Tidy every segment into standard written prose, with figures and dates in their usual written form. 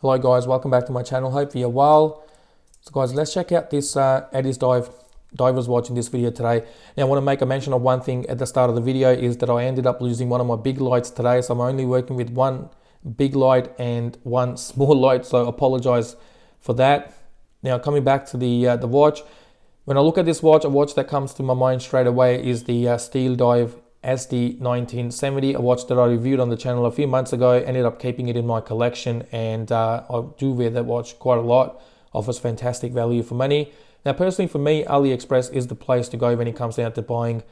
Hello guys, welcome back to my channel. Hope you're well. So guys, let's check out this Addiesdive divers watch in this video today. Now I want to make a mention of one thing at the start of the video is that I ended up losing one of my big lights today. So I'm only working with one big light and one small light. So I apologize for that. Now coming back to the watch. When I look at this watch, a watch that comes to my mind straight away is the Steel Dive AD2117, a watch that I reviewed on the channel a few months ago. Ended up keeping it in my collection, and I do wear that watch quite a lot. Offers fantastic value for money. Now personally for me, AliExpress is the place to go when it comes down to buying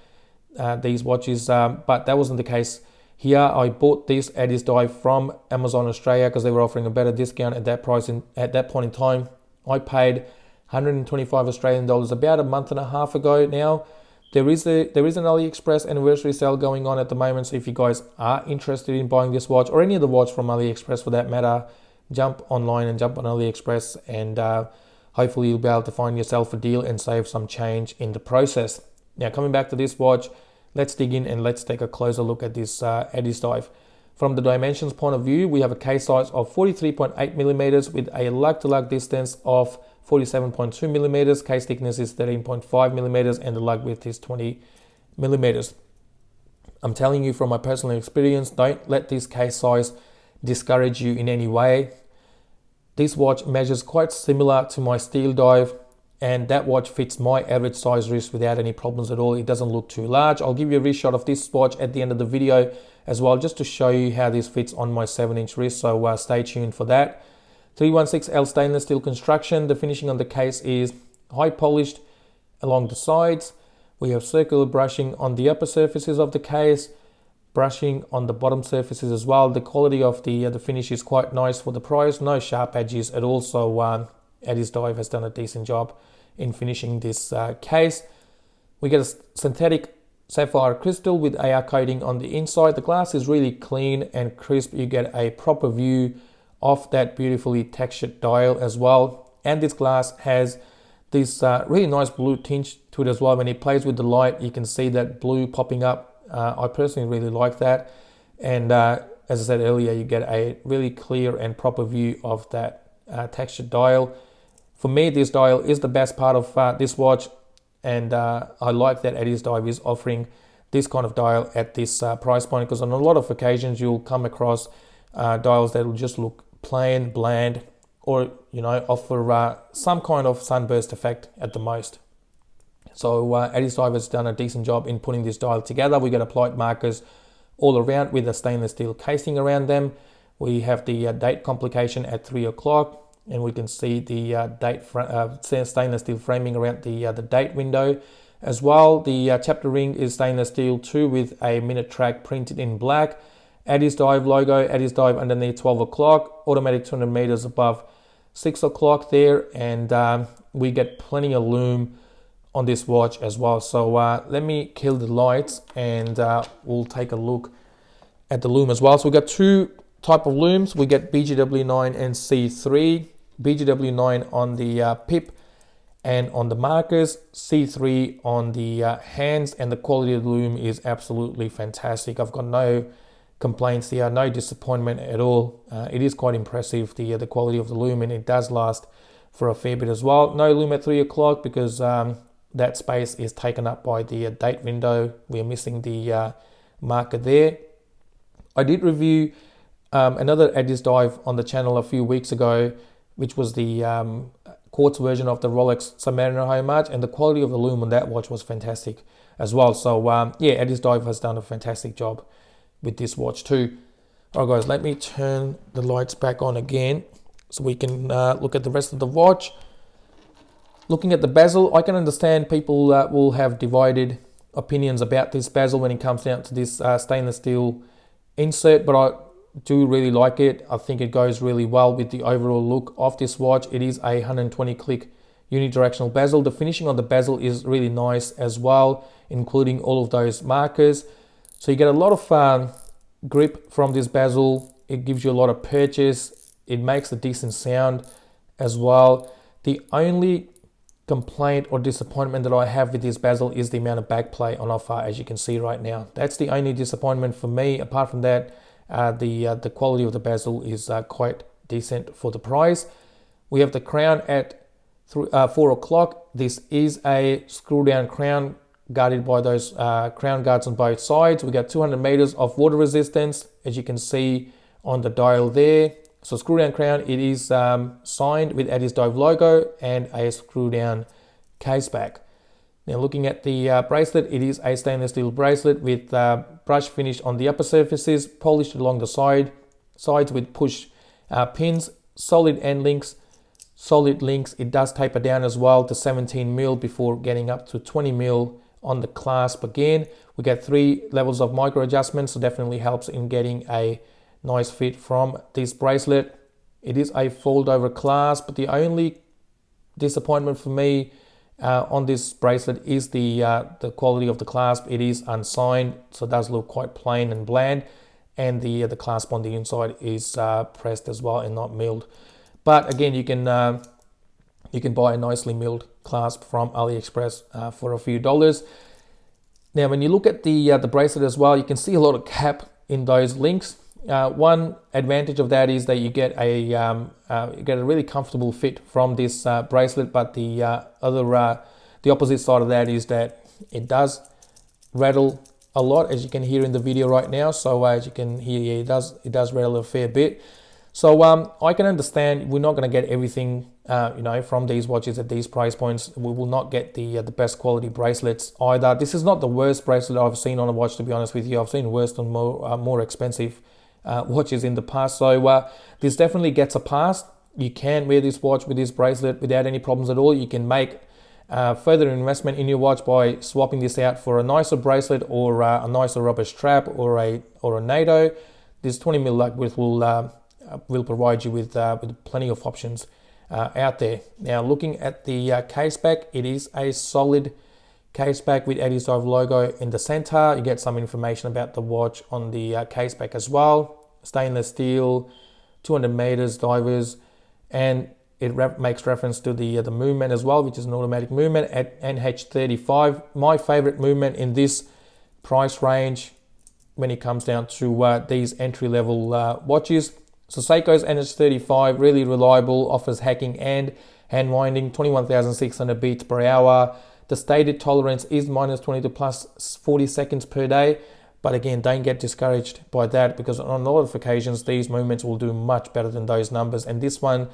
these watches, but that wasn't the case here. I bought this Addiesdive from Amazon Australia because they were offering a better discount at that price at that point in time. I paid 125 Australian dollars about a month and a half ago now. There is an AliExpress anniversary sale going on at the moment, so if you guys are interested in buying this watch or any other watch from AliExpress for that matter, jump online and jump on AliExpress, and hopefully you'll be able to find yourself a deal and save some change in the process. Now coming back to this watch, let's dig in and let's take a closer look at this Addiesdive. From the dimensions point of view, we have a case size of 43.8 millimeters with a lug-to-lug distance of 47.2 millimeters, case thickness is 13.5 millimeters, and the lug width is 20 millimeters. I'm telling you from my personal experience, don't let this case size discourage you in any way. This watch measures quite similar to my Steel Dive, and that watch fits my average size wrist without any problems at all. It doesn't look too large. I'll give you a wrist shot of this watch at the end of the video as well, just to show you how this fits on my 7-inch wrist, so stay tuned for that. 316L stainless steel construction. The finishing on the case is high polished along the sides. We have circular brushing on the upper surfaces of the case, brushing on the bottom surfaces as well. The quality of the finish is quite nice for the price. No sharp edges at all, so Addiesdive has done a decent job in finishing this case. We get a synthetic sapphire crystal with AR coating on the inside. The glass is really clean and crisp. You get a proper view of that beautifully textured dial as well, and this glass has this really nice blue tinge to it as well. When it plays with the light, you can see that blue popping up. I personally really like that, and as I said earlier, you get a really clear and proper view of that textured dial. For me, this dial is the best part of this watch, and I like that Addiesdive is offering this kind of dial at this price point, because on a lot of occasions you'll come across dials that will just look plain, bland, or offer some kind of sunburst effect at the most. So Addiesdive has done a decent job in putting this dial together. We got applied markers all around with a stainless steel casing around them. We have the date complication at 3 o'clock, and we can see the stainless steel framing around the date window as well. The chapter ring is stainless steel too, with a minute track printed in black. Addiesdive logo, Addiesdive underneath 12 o'clock, automatic 200 meters above 6 o'clock there, and we get plenty of lume on this watch as well. So let me kill the lights, and we'll take a look at the lume as well. So we got two type of lumes. We get BGW9 and C3. BGW9 on the pip and on the markers, C3 on the hands, and the quality of the lume is absolutely fantastic. I've got no complaints here, no disappointment at all. It is quite impressive, the quality of the lume, and it does last for a fair bit as well. No lume at 3 o'clock because that space is taken up by the date window. We're missing the marker there. I did review another Addiesdive on the channel a few weeks ago, which was the quartz version of the Rolex Submariner Homage, and the quality of the lume on that watch was fantastic as well. So yeah, Addiesdive has done a fantastic job with this watch too. All right guys, let me turn the lights back on again so we can look at the rest of the watch. Looking at the bezel, I can understand people will have divided opinions about this bezel when it comes down to this stainless steel insert, but I do really like it. I think it goes really well with the overall look of this watch. It is a 120 click unidirectional bezel. The finishing on the bezel is really nice as well, including all of those markers. So you get a lot of grip from this bezel. It gives you a lot of purchase. It makes a decent sound as well. The only complaint or disappointment that I have with this bezel is the amount of backplay on offer, as you can see right now. That's the only disappointment for me. Apart from that, the quality of the bezel is quite decent for the price. We have the crown at 4 o'clock. This is a screw down crown guarded by those crown guards on both sides. We got 200 meters of water resistance, as you can see on the dial there. So screw down crown, it is signed with Addiesdive logo and a screw down case back. Now looking at the bracelet, it is a stainless steel bracelet with brush finish on the upper surfaces, polished along the sides with push pins, solid end links, solid links. It does taper down as well to 17 mil before getting up to 20 mil on the clasp again. We get 3 levels of micro adjustments, so definitely helps in getting a nice fit from this bracelet. It is a fold over clasp, but the only disappointment for me on this bracelet is the quality of the clasp. It is unsigned, so it does look quite plain and bland, and the clasp on the inside is pressed as well and not milled. But again, you can buy a nicely milled clasp from AliExpress for a few dollars. Now, when you look at the bracelet as well, you can see a lot of gap in those links. One advantage of that is that you get a really comfortable fit from this bracelet, but the opposite side of that is that it does rattle a lot, as you can hear in the video right now. So as you can hear, it does rattle a fair bit. So I can understand we're not going to get everything from these watches at these price points. We will not get the best quality bracelets either. This is not the worst bracelet I've seen on a watch, to be honest with you. I've seen worse and more expensive watches in the past. So this definitely gets a pass. You can wear this watch with this bracelet without any problems at all. You can make further investment in your watch by swapping this out for a nicer bracelet or a nicer rubber strap or a NATO. This 20 mil lug width will provide you with plenty of options out there. Now looking at the case back, it is a solid case back with Addiesdive logo in the center. You get some information about the watch on the case back as well. Stainless steel, 200 meters divers, and it makes reference to the movement as well, which is an automatic movement at NH35. My favorite movement in this price range when it comes down to these entry-level watches. So Seiko's NH35, really reliable, offers hacking and hand winding, 21,600 beats per hour. The stated tolerance is -20 to +40 seconds per day. But again, don't get discouraged by that, because on a lot of occasions, these movements will do much better than those numbers. And this one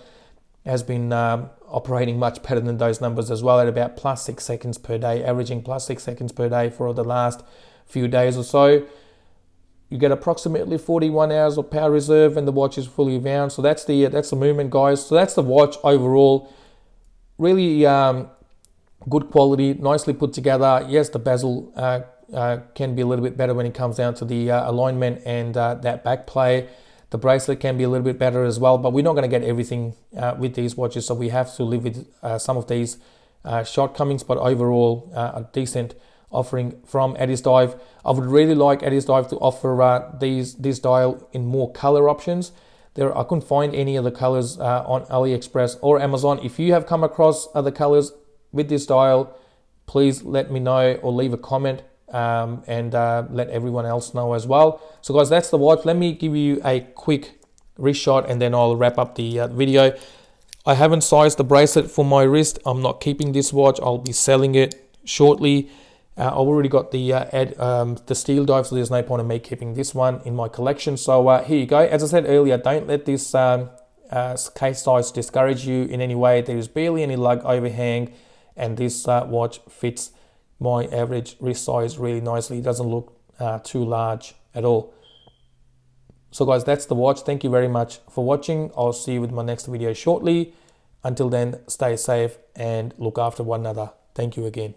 has been operating much better than those numbers as well, at about +6 seconds per day, averaging +6 seconds per day for the last few days or so. You get approximately 41 hours of power reserve and the watch is fully wound. So that's the movement, guys. So that's the watch overall. Really good quality, nicely put together. Yes, the bezel can be a little bit better when it comes down to the alignment and that back play. The bracelet can be a little bit better as well, but we're not going to get everything with these watches, so we have to live with some of these shortcomings, but overall a decent offering from Addiesdive. I would really like Addiesdive to offer this dial in more color options. I couldn't find any other colors on AliExpress or Amazon. If you have come across other colors with this dial, please let me know or leave a comment and let everyone else know as well. So guys, that's the watch. Let me give you a quick wrist shot and then I'll wrap up the video. I haven't sized the bracelet for my wrist. I'm not keeping this watch. I'll be selling it shortly. I've already got the steel dive, so there's no point in me keeping this one in my collection. So here you go. As I said earlier, don't let this case size discourage you in any way. There is barely any lug overhang, and this watch fits my average wrist size really nicely. It doesn't look too large at all. So guys, that's the watch. Thank you very much for watching. I'll see you with my next video shortly. Until then, stay safe and look after one another. Thank you again.